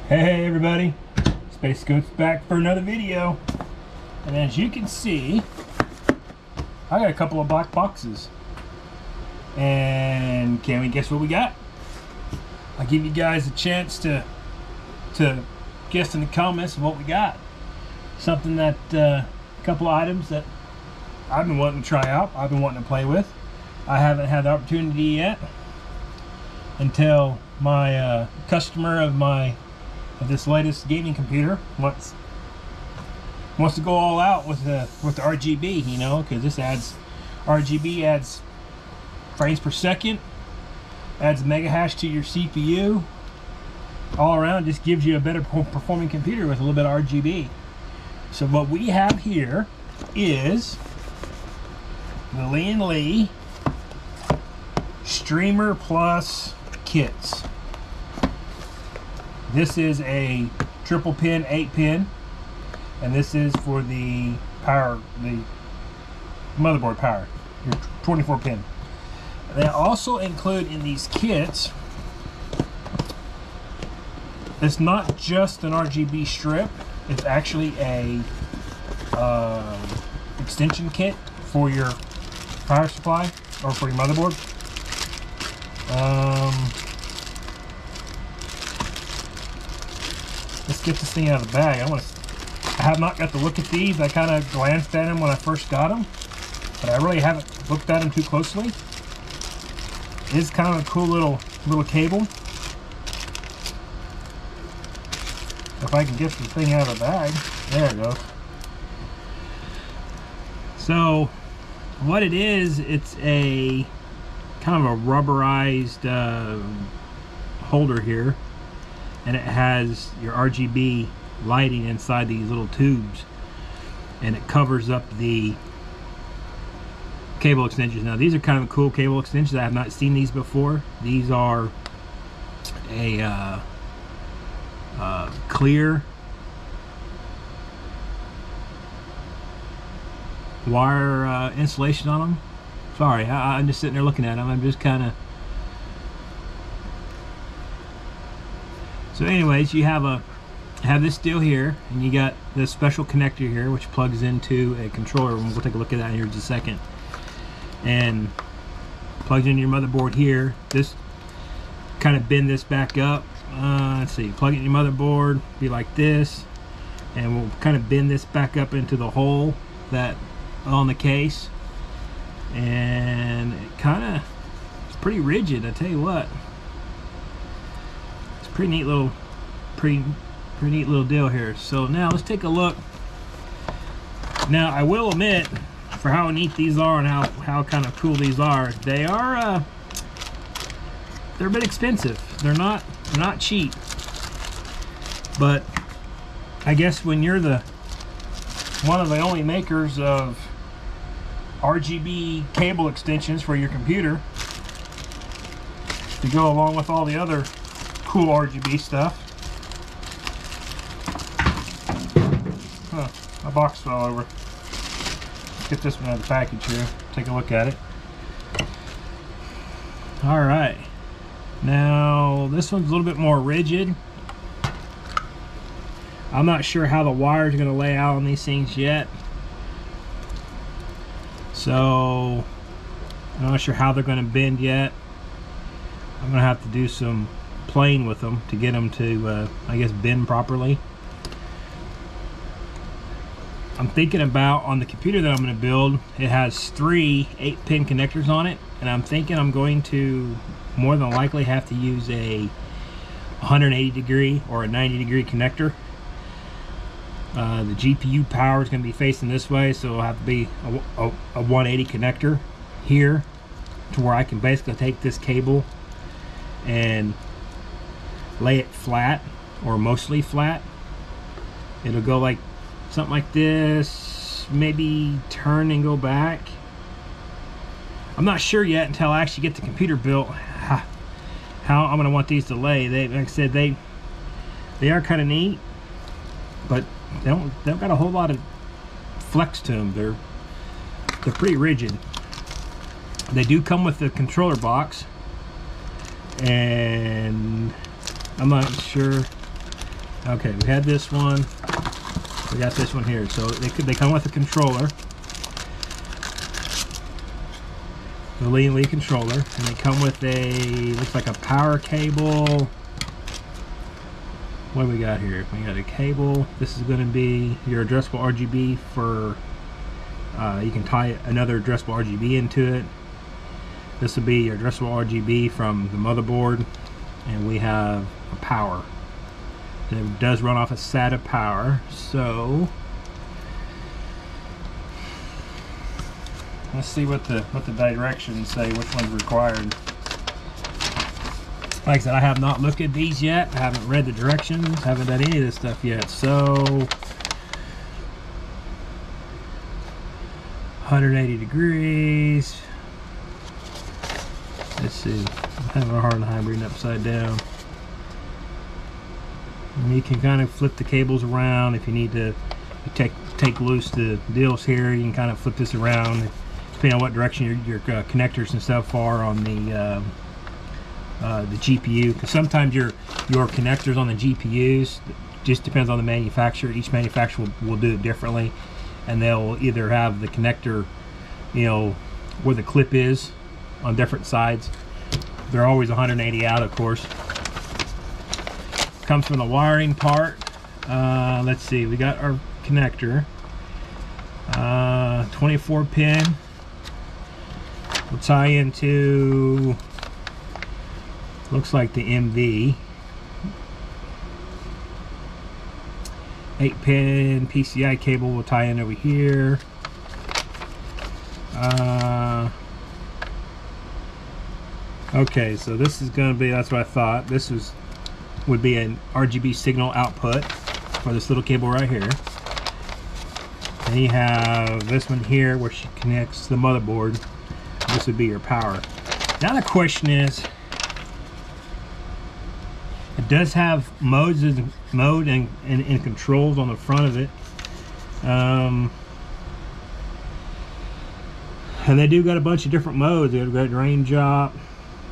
Hey everybody, Space Goat's back for another video. And as you can see, I got a couple of black boxes. And can we guess what we got? I'll give you guys a chance to guess in the comments of what we got. Something that, a couple of items that I've been wanting to try out, I've been wanting to play with. I haven't had the opportunity yet until my customer of this latest gaming computer wants to go all out with the RGB, you know, because this RGB adds frames per second, adds mega hash to your CPU. All around, just gives you a better performing computer with a little bit of RGB. So what we have here is the Lian Li Streamer Plus kits. This is a triple pin, 8-pin, and this is for the power, the motherboard power, your 24-pin. They also include in these kits, it's not just an RGB strip, it's actually a extension kit for your power supply or for your motherboard. Let's get this thing out of the bag. I have not got to look at these. I kind of glanced at them when I first got them, but I really haven't looked at them too closely. It is kind of a cool little cable. If I can get the thing out of the bag, there it goes. So, what it is, it's a kind of a rubberized holder here. And it has your RGB lighting inside these little tubes, and it covers up the cable extensions. Now these are kind of cool cable extensions. I have not seen these before. These are a clear wire insulation on them. Sorry, I'm just sitting there looking at them. I'm just kind of. So anyways, you have this deal here, and you got this special connector here which plugs into a controller, and we'll take a look at that here in just a second. And plugs into your motherboard here. This kind of bend this back up. Let's see, plug it in your motherboard, be like this, and we'll kind of bend this back up into the hole that on the case. And it's pretty rigid, I tell you what. Pretty neat little deal here. So now let's take a look. Now I will admit, for how neat these are and how kind of cool these are, they're a bit expensive. They're not cheap. But I guess when you're one of the only makers of RGB cable extensions for your computer to go along with all the other cool RGB stuff. My box fell over. Let's get this one out of the package here. Take a look at it. Alright. Now, this one's a little bit more rigid. I'm not sure how the wires are going to lay out on these things yet. So, I'm not sure how they're going to bend yet. I'm going to have to do some playing with them to get them to I guess bend properly. I'm thinking about, on the computer that I'm going to build, it has 3 8-pin connectors on it, and I'm thinking I'm going to more than likely have to use a 180 degree or a 90 degree connector. The GPU power is going to be facing this way, so it'll have to be a 180 connector here, to where I can basically take this cable and lay it flat, or mostly flat. It'll go like something like this, maybe turn and go back. I'm not sure yet until I actually get the computer built how I'm going to want these to lay. Like I said, they are kind of neat, but they don't got a whole lot of flex to them. They're pretty rigid. They do come with the controller box, and I'm not sure Okay, we had this one. We got this one here. So they come with a controller, the Lian Li controller, and they come with a, looks like a power cable. What do we got here? We got a cable. This is going to be your addressable RGB for, you can tie another addressable RGB into it. This will be your addressable RGB from the motherboard, and we have a power. And it does run off a SATA power, so let's see what the directions say, which one's required. Like I said, I have not looked at these yet. I haven't read the directions, haven't done any of this stuff yet. So 180 degrees. Let's see. I'm having a hard time reading upside down. And you can kind of flip the cables around if you need to take loose the deals here. You can kind of flip this around depending on what direction your connectors and stuff are on the GPU, because sometimes your connectors on the GPUs just depends on the manufacturer. Each manufacturer will do it differently, and they'll either have the connector, you know, where the clip is on different sides. They're always 180 out, of course. Comes from the wiring part. Let's see, we got our connector, 24 pin. We'll tie into, looks like the MV. 8-pin PCI cable will tie in over here. Okay, so this is going to be, that's what I thought. This would be an RGB signal output for this little cable right here. Then you have this one here where she connects the motherboard. This would be your power. Now the question is, it does have mode and controls on the front of it, and they do got a bunch of different modes. They've got raindrop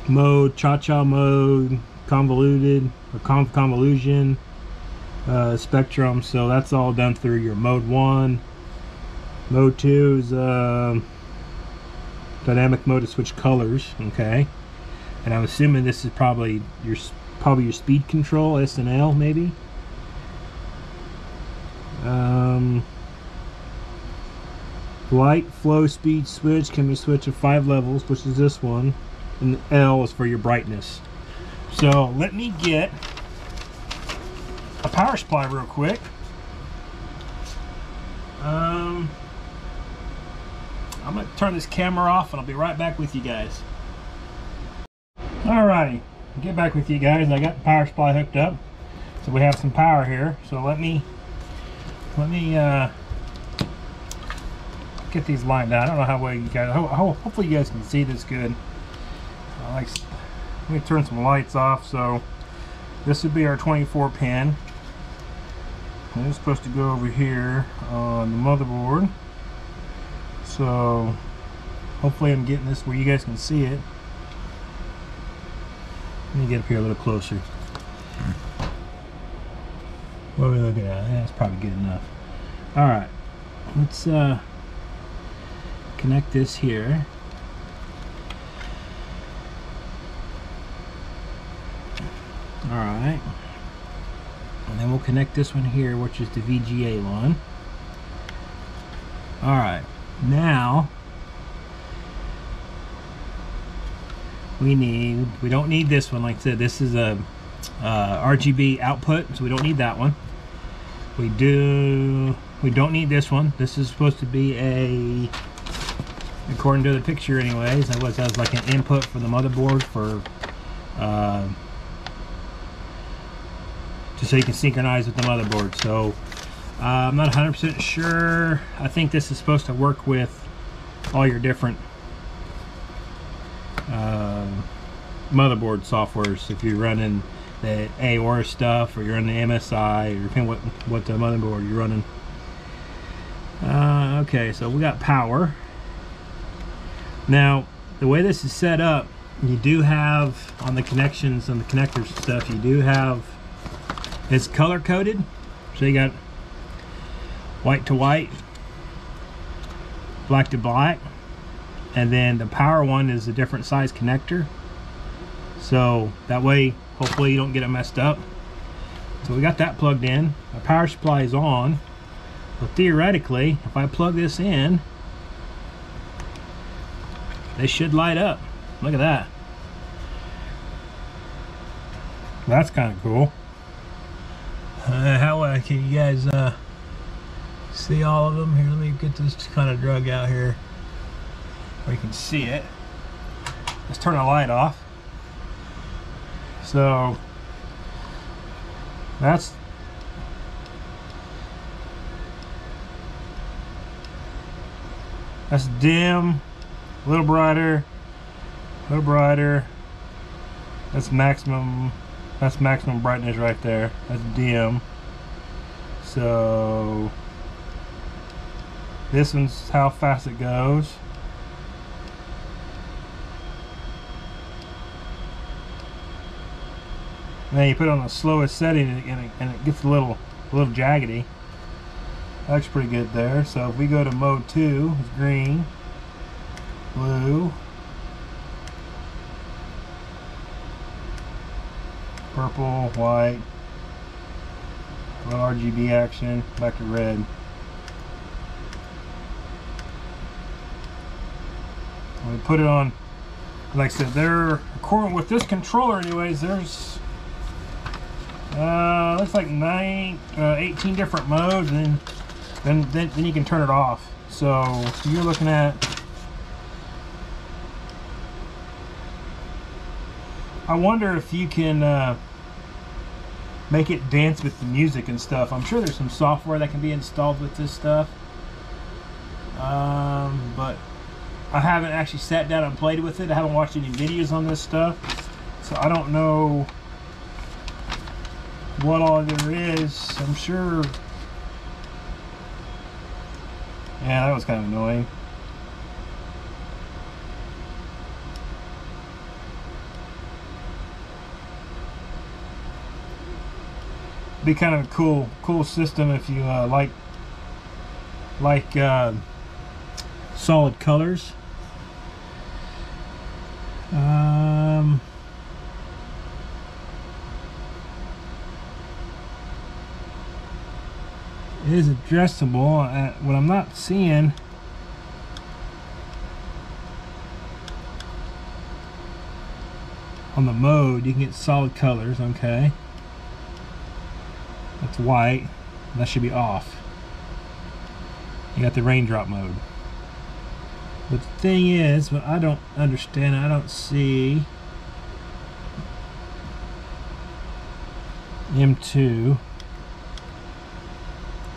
mode, cha-cha mode, convoluted or convolution, spectrum. So that's all done through your mode 1. Mode 2 is dynamic mode to switch colors. Okay, and I'm assuming this is probably your speed control, S and L maybe. Light flow speed switch can be switched at 5 levels, which is this one, and the L is for your brightness. So let me get a power supply real quick. I'm going to turn this camera off and I'll be right back with you guys. Alrighty, get back with you guys. I got the power supply hooked up, so we have some power here. So let me get these lined out. I don't know how well you guys, hopefully you guys can see this good. Let me turn some lights off. So this would be our 24 pin, and it's supposed to go over here on the motherboard. So hopefully I'm getting this where you guys can see it. Let me get up here a little closer. What are we looking at? That's probably good enough. Alright, let's connect this here. Alright, and then we'll connect this one here, which is the VGA one. Alright, now we don't need this one. Like I said, this is a RGB output, so we don't need that one. We don't need this one. This is supposed to be a, according to the picture anyways, that was like an input for the motherboard for just so you can synchronize with the motherboard. So I'm not 100% sure. I think this is supposed to work with all your different motherboard softwares. If you're running the AOR stuff, or you're running the MSI, or depending what the motherboard you're running. Okay, so we got power. Now the way this is set up, you do have on the connections and the connectors and stuff, you do have It's color coded, so you got white to white, black to black, and then the power one is a different size connector, so that way hopefully you don't get it messed up. So we got that plugged in, our power supply is on, but theoretically if I plug this in, they should light up. Look at that. That's kind of cool. How can you guys see all of them? Here, let me get this kind of drug out here where you can see it. Let's turn the light off. So that's dim, a little brighter, a little brighter. That's maximum brightness right there. That's dim. So this one's how fast it goes. And then you put it on the slowest setting and it gets a little jaggedy. That looks pretty good there. So if we go to mode 2, it's green, blue, purple, white, a little RGB action, back to red. When we put it on, like I said, they're according with this controller anyways, there's looks like 18 different modes, and then you can turn it off. So you're looking at, I wonder if you can make it dance with the music and stuff. I'm sure there's some software that can be installed with this stuff, but I haven't actually sat down and played with it. I haven't watched any videos on this stuff, so I don't know what all there is. I'm sure. Yeah, that was kind of annoying. Be kind of a cool system if you like solid colors. It is adjustable. What I'm not seeing, on the mode, you can get solid colors. Okay, that's white. That should be off. You got the raindrop mode. But the thing is, what I don't understand, I don't see M2.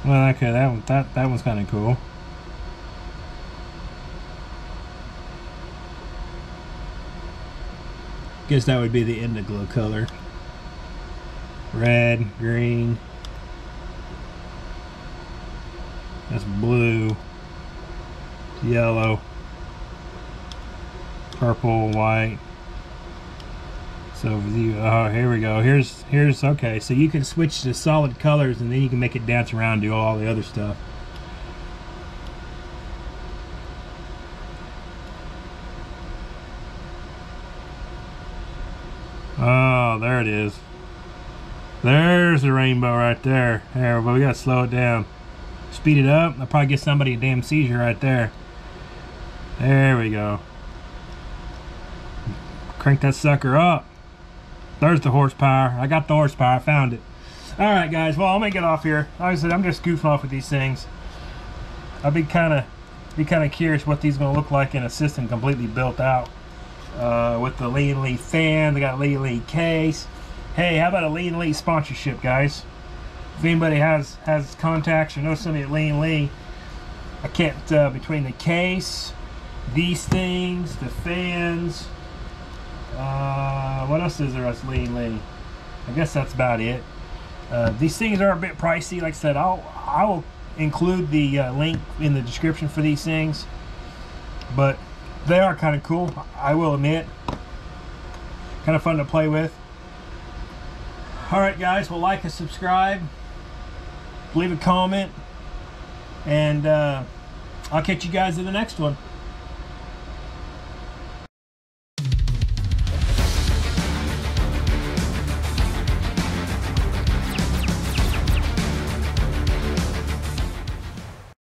Well, okay, that one's kind of cool. Guess that would be the indigo color. Red, green. That's blue, yellow, purple, white. So here we go. Here's okay. So you can switch to solid colors, and then you can make it dance around and do all the other stuff. Oh, there it is. There's the rainbow right there. There, but we gotta slow it down. Speed it up. I'll probably get somebody a damn seizure right there. There we go. Crank that sucker up. There's the horsepower. I got the horsepower. I found it. Alright guys, well, I'm gonna get off here. Like I said, I'm just goofing off with these things. I'll be kind of curious what these are gonna look like in a system completely built out. With the Lian Li fan, they got a Lian Li case. Hey, how about a Lian Li sponsorship, guys? If anybody has contacts or knows somebody at Lian Li, I can't, between the case, these things, the fans, what else is there at Lian Li? I guess that's about it. These things are a bit pricey. Like I said, I will include the link in the description for these things, but they are kind of cool, I will admit. Kind of fun to play with. All right, guys. Well, like and subscribe. Leave a comment. And I'll catch you guys in the next one.